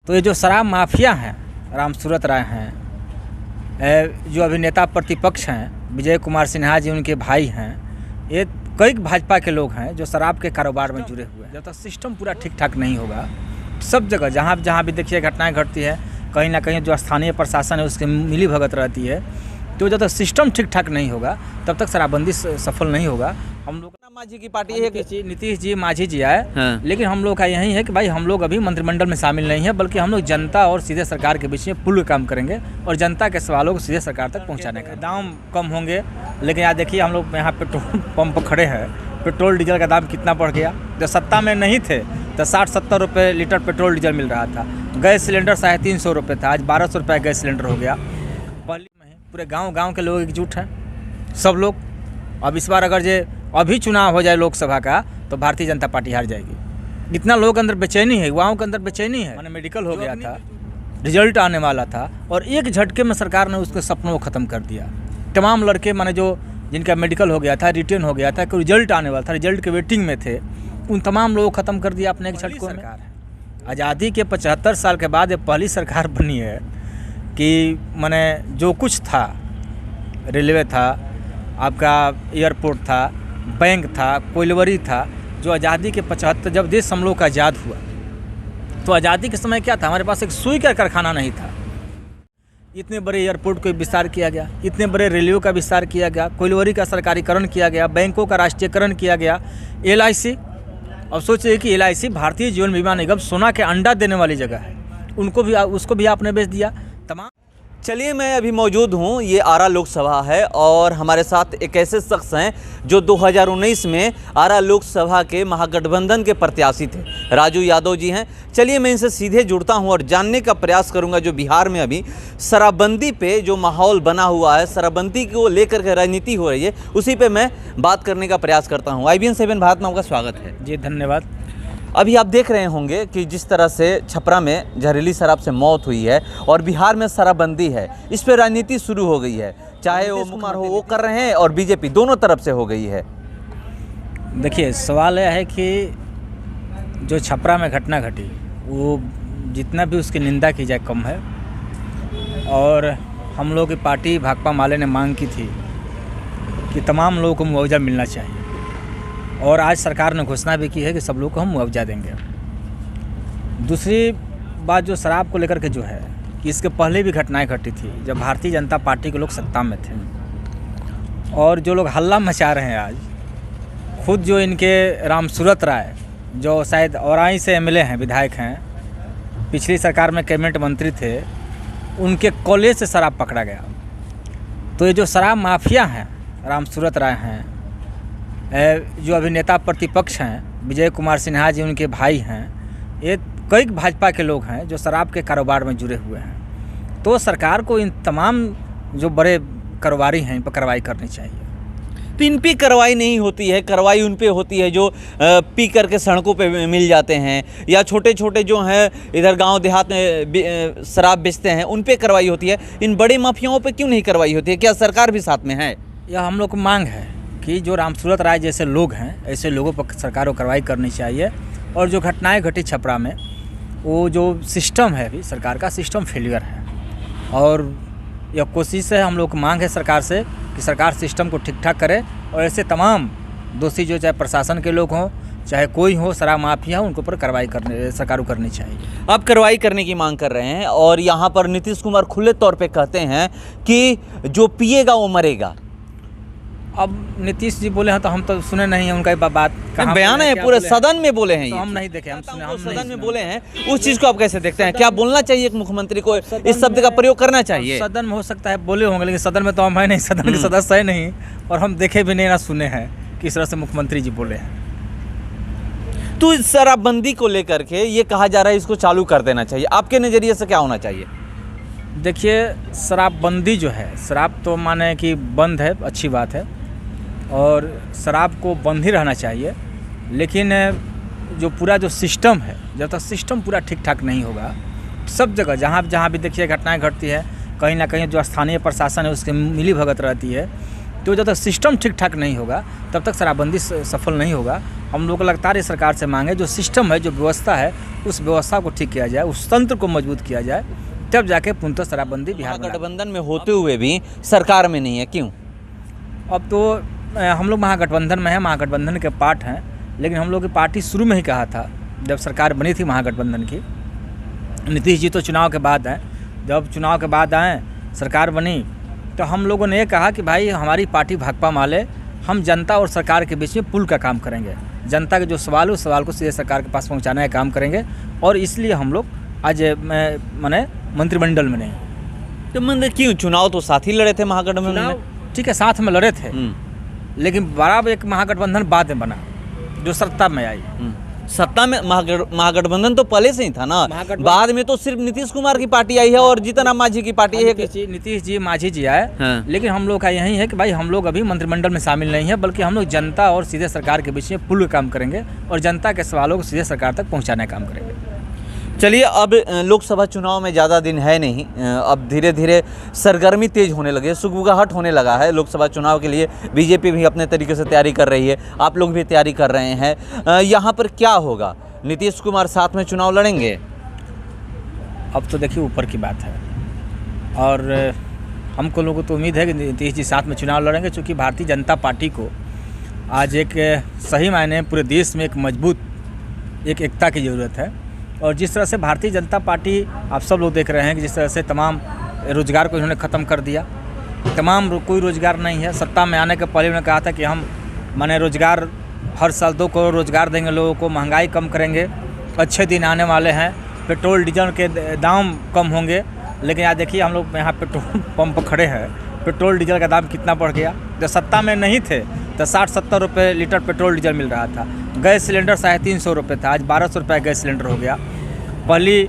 तो ये जो शराब माफिया हैं, रामसूरत राय हैं, जो अभिनेता प्रतिपक्ष हैं विजय कुमार सिन्हा जी उनके भाई हैं, ये कई भाजपा के लोग हैं जो शराब के कारोबार में जुड़े हुए हैं। जब तक सिस्टम पूरा ठीक ठाक नहीं होगा, सब जगह जहाँ भी देखिए घटनाएं घटती है, कहीं ना कहीं जो स्थानीय प्रशासन है उसकी मिली भगत रहती है। तो जब तक सिस्टम ठीक ठाक नहीं होगा तब तक शराबबंदी सफल नहीं होगा। हम लोग माझी की पार्टी है कि नीतीश जी माझी जी आए, हाँ। लेकिन हम लोग का यही है कि भाई हम लोग अभी मंत्रिमंडल में शामिल नहीं है, बल्कि हम लोग जनता और सीधे सरकार के बीच में पुल काम करेंगे और जनता के सवालों को सीधे सरकार तक पहुंचाने का। दाम कम होंगे, लेकिन यार देखिए हम लोग यहाँ पेट्रोल पंप खड़े हैं, पेट्रोल डीजल का दाम कितना बढ़ गया। जब सत्ता में नहीं थे तो 60-70 रुपये लीटर पेट्रोल डीजल मिल रहा था। गैस सिलेंडर 350 रुपये था, आज 1200 रुपये गैस सिलेंडर हो गया। पहली में पूरे गांव के लोग एकजुट हैं, सब लोग। अब इस बार अगर ये अभी चुनाव हो जाए लोकसभा का तो भारतीय जनता पार्टी हार जाएगी। इतना लोगों के अंदर बेचैनी है, युवाओं के अंदर बेचैनी है। मैंने मेडिकल हो गया था, रिजल्ट आने वाला था और एक झटके में सरकार ने उसके सपनों को ख़त्म कर दिया। तमाम लड़के माने जो जिनका मेडिकल हो गया था, रिटर्न हो गया था, कोई रिजल्ट आने वाला था, रिजल्ट के वेटिंग में थे, उन तमाम लोगों को ख़त्म कर दिया अपने एक झटकों में। आज़ादी के 75 साल के बाद ये पहली सरकार बनी है कि माने जो कुछ था, रेलवे था, आपका एयरपोर्ट था, बैंक था, कोयलवरी था, जो आज़ादी के 75 जब देश हम लोग का आज़ाद हुआ तो आज़ादी के समय क्या था, हमारे पास एक सुई का कारखाना नहीं था। इतने बड़े एयरपोर्ट को विस्तार किया गया, इतने बड़े रेलवे का विस्तार किया गया, कोयलवरी का सरकारीकरण किया गया, बैंकों का राष्ट्रीयकरण किया गया। LIC, अब सोचिए कि LIC भारतीय जीवन बीमा निगम सोना के अंडा देने वाली जगह है, उसको भी आपने बेच दिया। तमाम चलिए, मैं अभी मौजूद हूँ, ये आरा लोकसभा है और हमारे साथ एक ऐसे शख्स हैं जो 2019 में आरा लोकसभा के महागठबंधन के प्रत्याशी थे, राजू यादव जी हैं। चलिए मैं इनसे सीधे जुड़ता हूँ और जानने का प्रयास करूँगा जो बिहार में अभी शराबबंदी पे जो माहौल बना हुआ है, शराबबंदी को लेकर के राजनीति हो रही है, उसी पे मैं बात करने का प्रयास करता हूँ। IBN 7 भारत में आपका स्वागत है जी, धन्यवाद। अभी आप देख रहे होंगे कि जिस तरह से छपरा में जहरीली शराब से मौत हुई है और बिहार में शराबबंदी है, इस पर राजनीति शुरू हो गई है, चाहे वो कुमार हो वो कर रहे हैं और बीजेपी दोनों तरफ से हो गई है। देखिए, सवाल यह है कि जो छपरा में घटना घटी वो जितना भी उसकी निंदा की जाए कम है। और हम लोग की पार्टी भाकपा माले ने मांग की थी कि तमाम लोगों को मुआवजा मिलना चाहिए और आज सरकार ने घोषणा भी की है कि सब लोग को हम मुआवजा देंगे। दूसरी बात जो शराब को लेकर के जो है कि इसके पहले भी घटनाएं घटी थी जब भारतीय जनता पार्टी के लोग सत्ता में थे, और जो लोग हल्ला मचा रहे हैं आज, खुद जो इनके रामसूरत राय जो शायद औराई से MLA हैं, विधायक हैं, पिछली सरकार में कैबिनेट मंत्री थे, उनके कॉलेज से शराब पकड़ा गया। तो ये जो शराब माफिया हैं, रामसूरत राय हैं, जो अभिनेता प्रतिपक्ष हैं विजय कुमार सिन्हा जी उनके भाई हैं, ये कई भाजपा के लोग हैं जो शराब के कारोबार में जुड़े हुए हैं। तो सरकार को इन तमाम जो बड़े कारोबारी हैं इन पर कार्रवाई करनी चाहिए। तो इन पे कार्रवाई नहीं होती है, कार्रवाई उन पे होती है जो पी करके सड़कों पे मिल जाते हैं या छोटे छोटे जो हैं इधर गांव देहात में शराब बेचते हैं, उन पे कार्रवाई होती है। इन बड़े माफियाओं पे क्यों नहीं कार्रवाई होती है? क्या सरकार भी साथ में है? यह हम लोग को मांग है कि जो रामसूरत राय जैसे लोग हैं, ऐसे लोगों पर सरकार को कार्रवाई करनी चाहिए। और जो घटनाएं घटी छपरा में, वो जो सिस्टम है अभी सरकार का सिस्टम फेलियर है, और यह कोशिश है, हम लोग को मांग है सरकार से कि सरकार सिस्टम को ठीक ठाक करे और ऐसे तमाम दोषी जो चाहे प्रशासन के लोग हों चाहे कोई हो, शराब माफिया हो, उनके ऊपर कार्रवाई सरकार को करनी चाहिए। आप कार्रवाई करने की मांग कर रहे हैं और यहाँ पर नीतीश कुमार खुले तौर पे कहते हैं कि जो पिएगा वो मरेगा। अब नीतीश जी बोले हैं तो हम तो सुने नहीं हैं उनका बात, कहाँ बयान है, पूरे सदन में बोले हैं। तो हम नहीं देखे, हम सुने, हम सदन में बोले हैं। उस चीज को आप कैसे देखते हैं? क्या बोलना चाहिए एक मुख्यमंत्री को, इस शब्द का प्रयोग करना चाहिए? सदन में हो सकता है बोले होंगे, लेकिन सदन में तो हम है नहीं, सदन के सदस्य है नहीं, और हम देखे भी नहीं ना सुने हैं किस तरह से मुख्यमंत्री जी बोले हैं। तो इस शराबबंदी को लेकर के ये कहा जा रहा है इसको चालू कर देना चाहिए, आपके नज़रिए से क्या होना चाहिए? देखिए, शराबबंदी जो है, शराब तो माने कि बंद है, अच्छी बात है, और शराब को बंद ही रहना चाहिए। लेकिन जो पूरा जो सिस्टम है, जब तक सिस्टम पूरा ठीक ठाक नहीं होगा, सब जगह जहाँ भी देखिए घटनाएं घटती है, कहीं ना कहीं जो स्थानीय प्रशासन है उसकी मिली भगत रहती है। तो जब तक सिस्टम ठीक ठाक नहीं होगा तब तक शराबबंदी सफल नहीं होगा। हम लोग को लगातार इस सरकार से मांगे जो सिस्टम है, जो व्यवस्था है, उस व्यवस्था को ठीक किया जाए, उस तंत्र को मजबूत किया जाए, तब जाके पूर्णतः शराबबंदी बिहार में। गठबंधन में होते हुए भी सरकार में नहीं है, क्यों? अब तो हम लोग महागठबंधन में हैं, महागठबंधन के पार्ट हैं, लेकिन हम लोग की पार्टी शुरू में ही कहा था जब सरकार बनी थी महागठबंधन की। नीतीश जी तो चुनाव के बाद आए, जब चुनाव के बाद आए सरकार बनी तो हम लोगों ने ये कहा कि भाई हमारी पार्टी भाकपा माले, हम जनता और सरकार के बीच में पुल का काम करेंगे, जनता के जो सवाल है उस सवाल को सीधे सरकार के पास पहुंचाने का काम करेंगे। और इसलिए हम लोग आज मैंने मंत्रिमंडल में नहीं। तो मतलब क्यों? चुनाव तो साथ ही लड़े थे महागठबंधन में। ठीक है, साथ में लड़े थे, लेकिन बड़ा एक महागठबंधन बाद में बना जो सत्ता में आई। सत्ता में महागठबंधन तो पहले से ही था ना, बाद में तो सिर्फ नीतीश कुमार की पार्टी आई है और जीतन राम मांझी की पार्टी है। नीतीश जी, मांझी जी आए, हाँ। लेकिन हम लोग का यही है कि भाई हम लोग अभी मंत्रिमंडल में शामिल नहीं है, बल्कि हम लोग जनता और सीधे सरकार के बीच में पुल का काम करेंगे और जनता के सवालों को सीधे सरकार तक पहुँचाने का काम करेंगे। चलिए, अब लोकसभा चुनाव में ज़्यादा दिन है नहीं, अब धीरे धीरे सरगर्मी तेज होने लगे, सुगबुगाहट होने लगा है लोकसभा चुनाव के लिए। बीजेपी भी अपने तरीके से तैयारी कर रही है, आप लोग भी तैयारी कर रहे हैं। यहाँ पर क्या होगा? नीतीश कुमार साथ में चुनाव लड़ेंगे? अब तो देखिए ऊपर की बात है, और हमको लोगों को तो उम्मीद है कि नीतीश जी साथ में चुनाव लड़ेंगे, क्योंकि भारतीय जनता पार्टी को आज एक सही मायने पूरे देश में एक मजबूत एक एकता की ज़रूरत है। और जिस तरह से भारतीय जनता पार्टी आप सब लोग देख रहे हैं कि जिस तरह से तमाम रोज़गार को इन्होंने ख़त्म कर दिया, तमाम कोई रोज़गार नहीं है। सत्ता में आने के पहले उन्होंने कहा था कि हम माने रोज़गार हर साल 2 करोड़ रोज़गार देंगे लोगों को, महंगाई कम करेंगे, अच्छे दिन आने वाले हैं, पेट्रोल डीजल के दाम कम होंगे। लेकिन आज देखिए हम लोग यहाँ पेट्रोल पंप खड़े हैं, पेट्रोल डीजल का दाम कितना बढ़ गया। जब सत्ता में नहीं थे तो 60-70 रुपये लीटर पेट्रोल डीजल मिल रहा था, गैस सिलेंडर 350 रुपये था, आज 1200 रुपये गैस सिलेंडर हो गया। पहली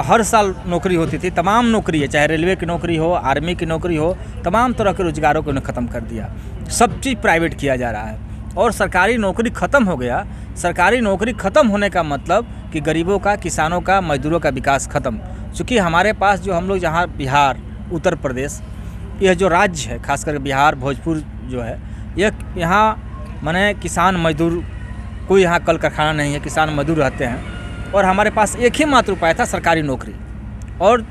हर साल नौकरी होती थी, तमाम नौकरी है, चाहे रेलवे की नौकरी हो, आर्मी की नौकरी हो, तमाम तरह के रोज़गारों को उन्हें ख़त्म कर दिया। सब चीज़ प्राइवेट किया जा रहा है और सरकारी नौकरी ख़त्म हो गया। सरकारी नौकरी ख़त्म होने का मतलब कि गरीबों का, किसानों का, मजदूरों का विकास ख़त्म। चूँकि हमारे पास जो हम लोग जहाँ बिहार, उत्तर प्रदेश, यह जो राज्य है, खास करके बिहार, भोजपुर जो है, यह यहाँ माने किसान मजदूर, कोई यहाँ कल कारखाना नहीं है, किसान मजदूर रहते हैं। और हमारे पास एक ही मात्र उपाय था, सरकारी नौकरी। और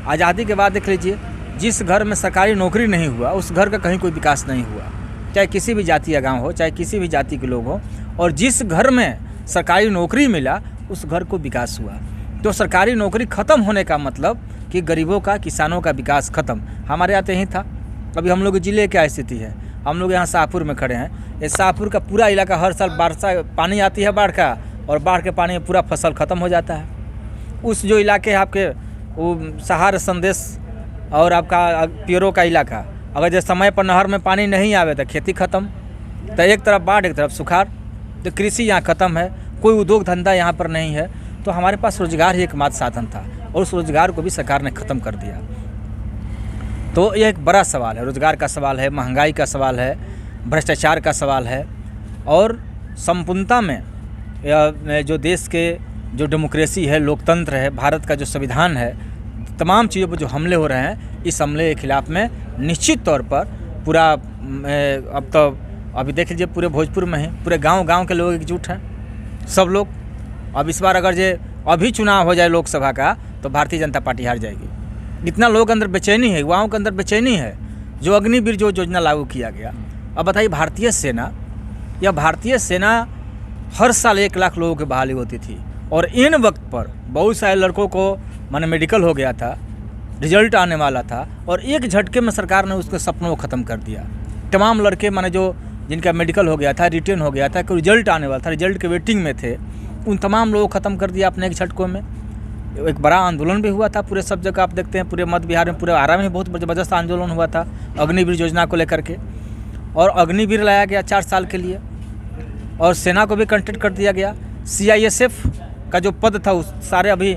आज़ादी के बाद देख लीजिए, जिस घर में सरकारी नौकरी नहीं हुआ उस घर का कहीं कोई विकास नहीं हुआ, चाहे किसी भी जाति या गांव हो, चाहे किसी भी जाति के लोग हो। और जिस घर में सरकारी नौकरी मिला उस घर को विकास हुआ। तो सरकारी नौकरी ख़त्म होने का मतलब कि गरीबों का, किसानों का विकास ख़त्म। हमारे यहाँ तो यही था। अभी हम लोग के ज़िले क्या स्थिति है, हम लोग यहाँ शाहपुर में खड़े हैं। इस शाहपुर का पूरा इलाका हर साल वर्षा पानी आती है बाढ़ का, और बाढ़ के पानी में पूरा फसल ख़त्म हो जाता है। उस जो इलाके आपके वो सहार संदेश और आपका पियरों का इलाका, अगर जब समय पर नहर में पानी नहीं आवे तो खेती ख़त्म, तो एक तरफ बाढ़ एक तरफ सुखाड़, तो कृषि यहाँ ख़त्म है, कोई उद्योग धंधा यहाँ पर नहीं है। तो हमारे पास रोज़गार ही एकमात्र साधन था और उस रोज़गार को भी सरकार ने ख़त्म कर दिया। तो यह एक बड़ा सवाल है, रोज़गार का सवाल है, महंगाई का सवाल है, भ्रष्टाचार का सवाल है। और संपूर्णता में जो देश के जो डेमोक्रेसी है, लोकतंत्र है, भारत का जो संविधान है, तमाम चीज़ों पर जो हमले हो रहे हैं, इस हमले के खिलाफ़ में निश्चित तौर पर पूरा अब तो अभी देख लीजिए पूरे भोजपुर में ही पूरे गांव के लोग एकजुट हैं, सब लोग। अब इस बार अगर जो अभी चुनाव हो जाए लोकसभा का तो भारतीय जनता पार्टी हार जाएगी। इतना लोग अंदर बेचैनी है, युवाओं के अंदर बेचैनी है। जो अग्निवीर जो योजना लागू किया गया, अब बताइए भारतीय सेना हर साल 1 लाख लोगों की बहाली होती थी, और इन वक्त पर बहुत सारे लड़कों को माने मेडिकल हो गया था, रिजल्ट आने वाला था, और एक झटके में सरकार ने उसके सपनों को ख़त्म कर दिया। तमाम लड़के माने जो जिनका मेडिकल हो गया था, रिटर्न हो गया था, कोई रिजल्ट आने वाला था, रिजल्ट के वेटिंग में थे, उन तमाम लोगों को ख़त्म कर दिया अपने एक झटकों में। एक बड़ा आंदोलन भी हुआ था पूरे सब जगह, आप देखते हैं पूरे मध्य बिहार में, पूरे आरा में बहुत ज़बरदस्त आंदोलन हुआ था अग्निवीर योजना को लेकर के। और अग्निवीर लाया गया 4 साल के लिए, और सेना को भी कंटेक्ट कर दिया गया। CISF का जो पद था उस सारे अभी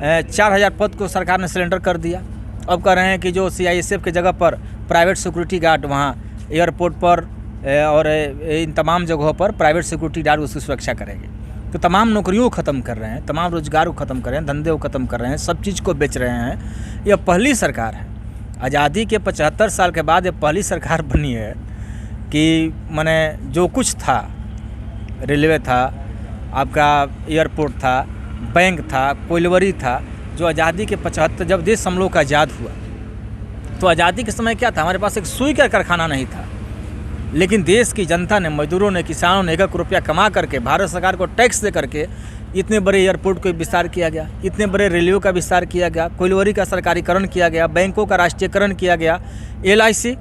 4000 पद को सरकार ने सिलेंडर कर दिया। अब कह रहे हैं कि जो CISF के जगह पर प्राइवेट सिक्योरिटी गार्ड वहाँ एयरपोर्ट पर और इन तमाम जगहों पर प्राइवेट सिक्योरिटी गार्ड उसकी सुरक्षा करेंगे। तो तमाम नौकरियों को ख़त्म कर रहे हैं, तमाम रोज़गार को ख़त्म कर रहे हैं, धंधे को ख़त्म कर रहे हैं, सब चीज़ को बेच रहे हैं। यह पहली सरकार है आज़ादी के 75 साल के बाद, ये पहली सरकार बनी है कि माने जो कुछ था, रेलवे था, आपका एयरपोर्ट था, बैंक था, कोयलवरी था, जो आज़ादी के 75 जब देश हम लोग का आज़ाद हुआ तो आज़ादी के समय क्या था, हमारे पास एक सुई का कारखाना नहीं था, लेकिन देश की जनता ने, मजदूरों ने, किसानों ने 1 रुपया कमा करके भारत सरकार को टैक्स दे करके इतने बड़े एयरपोर्ट को विस्तार किया गया, इतने बड़े रेलवे का विस्तार किया गया, कोयलवरी का सरकारीकरण किया गया, बैंकों का राष्ट्रीयकरण किया गया, LIC।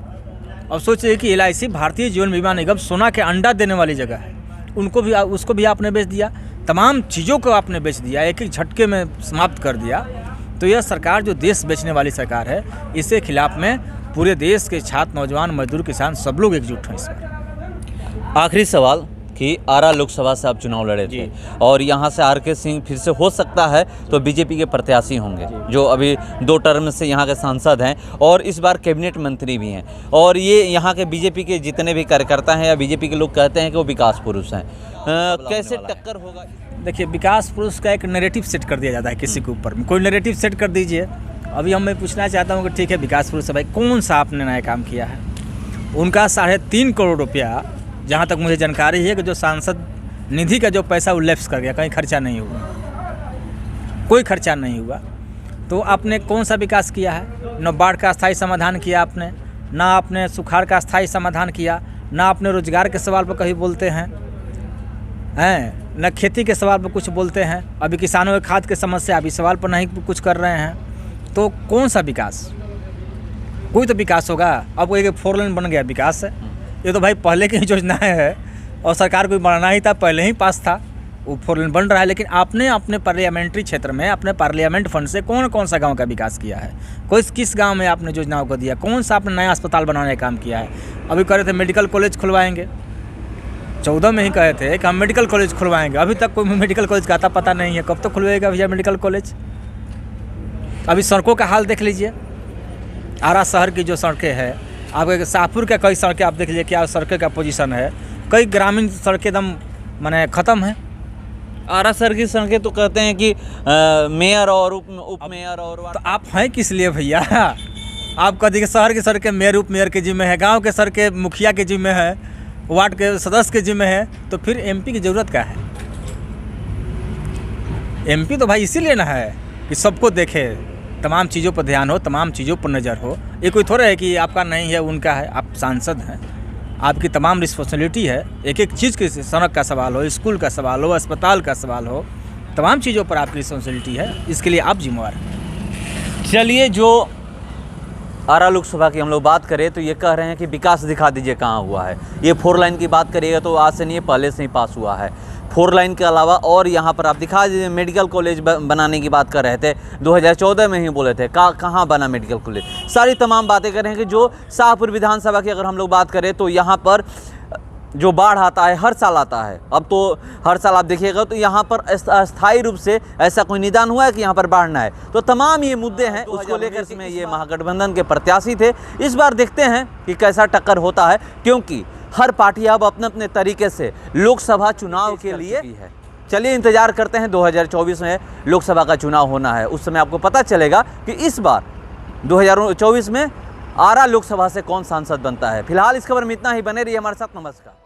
अब सोचिए कि LIC भारतीय जीवन बीमा निगम सोना के अंडा देने वाली जगह है, उसको भी आपने बेच दिया, तमाम चीज़ों को आपने बेच दिया, एक एक झटके में समाप्त कर दिया। तो यह सरकार जो देश बेचने वाली सरकार है, इसके खिलाफ में पूरे देश के छात्र, नौजवान, मजदूर, किसान सब लोग एकजुट हैं इस पर। आखिरी सवाल कि आरा लोकसभा से आप चुनाव लड़े थे और यहाँ से RK सिंह फिर से हो सकता है तो बीजेपी के प्रत्याशी होंगे, जो अभी 2 टर्म से यहाँ के सांसद हैं और इस बार कैबिनेट मंत्री भी हैं, और ये यहाँ के बीजेपी के जितने भी कार्यकर्ता हैं या बीजेपी के लोग कहते हैं कि वो विकास पुरुष हैं। कैसे टक्कर होगा? देखिए, विकास पुरुष का एक नैरेटिव सेट कर दिया जाता है किसी के ऊपर में, कोई नैरेटिव सेट कर दीजिए। अभी मैं पूछना चाहता हूँ कि ठीक है, विकास पुरुष है भाई, कौन सा आपने नया काम किया है? उनका 3.5 करोड़ रुपया, जहाँ तक मुझे जानकारी है कि जो सांसद निधि का जो पैसा वो लैप्स कर गया, कहीं खर्चा नहीं हुआ, कोई खर्चा नहीं हुआ। तो आपने कौन सा विकास किया है? न बाढ़ का स्थायी समाधान किया आपने, ना आपने सुखाड़ का स्थायी समाधान किया, ना आपने रोजगार के सवाल पर कहीं बोलते हैं, न खेती के सवाल पर कुछ बोलते हैं। अभी किसानों के खाद की समस्या, अभी सवाल पर नहीं कुछ कर रहे हैं। तो कौन सा विकास? कोई तो विकास होगा। अब एक 4 लेन बन गया, विकास है? ये तो भाई पहले की योजना है और सरकार को बनाना ही था, पहले ही पास था, वो 4 लेन बन रहा है। लेकिन आपने अपने पार्लियामेंट्री क्षेत्र में अपने पार्लियामेंट फंड से कौन सा गांव का विकास किया है? किस गांव में आपने योजनाओं को दिया? कौन सा आपने नया अस्पताल बनाने का काम किया है? अभी कह रहे थे मेडिकल कॉलेज खुलवाएंगे, 14 में ही कहे थे कि हम मेडिकल कॉलेज खुलवाएंगे, अभी तक कोई मेडिकल कॉलेज का आता पता नहीं है। कब तक खुलवाएगा भैया मेडिकल कॉलेज? अभी सड़कों का हाल देख लीजिए, आरा शहर की जो सड़कें हैं, आपके शाहपुर के कई सड़कें आप देख लीजिए, क्या सड़कें का पोजीशन है। कई ग्रामीण सड़कें एकदम माने ख़त्म है। आरा शहर की सड़कें तो कहते हैं कि मेयर और उप मेयर और तो आप हैं किस लिए भैया? आप कहते कि शहर की सड़कें मेयर उप मेयर के जिम्मे है, गांव के सड़कें मुखिया के जिम्मे है, वार्ड के सदस्य के जिम्मे है, तो फिर MP की ज़रूरत क्या है? MP तो भाई इसीलिए ना है कि सबको देखे, तमाम चीज़ों पर ध्यान हो, तमाम चीज़ों पर नज़र हो। ये कोई थोड़ा है कि आपका नहीं है उनका है, आप सांसद हैं, आपकी तमाम रिस्पॉन्सिबिलिटी है। एक एक चीज़ की, सड़क का सवाल हो, स्कूल का सवाल हो, अस्पताल का सवाल हो, तमाम चीज़ों पर आपकी रिस्पॉन्सिबिलिटी है, इसके लिए आप जिम्मेवार हैं। चलिए, जो आरा लोकसभा की हम लोग बात करें तो ये कह रहे हैं कि विकास दिखा दीजिए कहाँ हुआ है। ये 4 लाइन की बात करिएगा तो आज से नहीं, पहले से ही पास हुआ है। 4 लाइन के अलावा और यहाँ पर आप दिखा दीजिए, मेडिकल कॉलेज बनाने की बात कर रहे थे, 2014 में ही बोले थे, कहाँ बना मेडिकल कॉलेज? सारी तमाम बातें कर रहे हैं कि जो शाहपुर विधानसभा की अगर हम लोग बात करें तो यहाँ पर जो बाढ़ आता है, हर साल आता है। अब तो हर साल आप देखिएगा तो यहाँ पर अस्थायी रूप से ऐसा कोई निदान हुआ है कि यहाँ पर बाढ़ ना आए। तो तमाम ये मुद्दे हैं, उसको लेकर इसमें ये महागठबंधन के प्रत्याशी थे। इस बार देखते हैं कि कैसा टक्कर होता है, क्योंकि हर पार्टी अब अपने अपने तरीके से लोकसभा चुनाव के लिए है। चलिए इंतजार करते हैं, 2024 में लोकसभा का चुनाव होना है, उस समय आपको पता चलेगा कि इस बार 2024 में आरा लोकसभा से कौन सांसद बनता है। फिलहाल इस खबर में इतना ही, बने रहिए हमारे साथ। नमस्कार।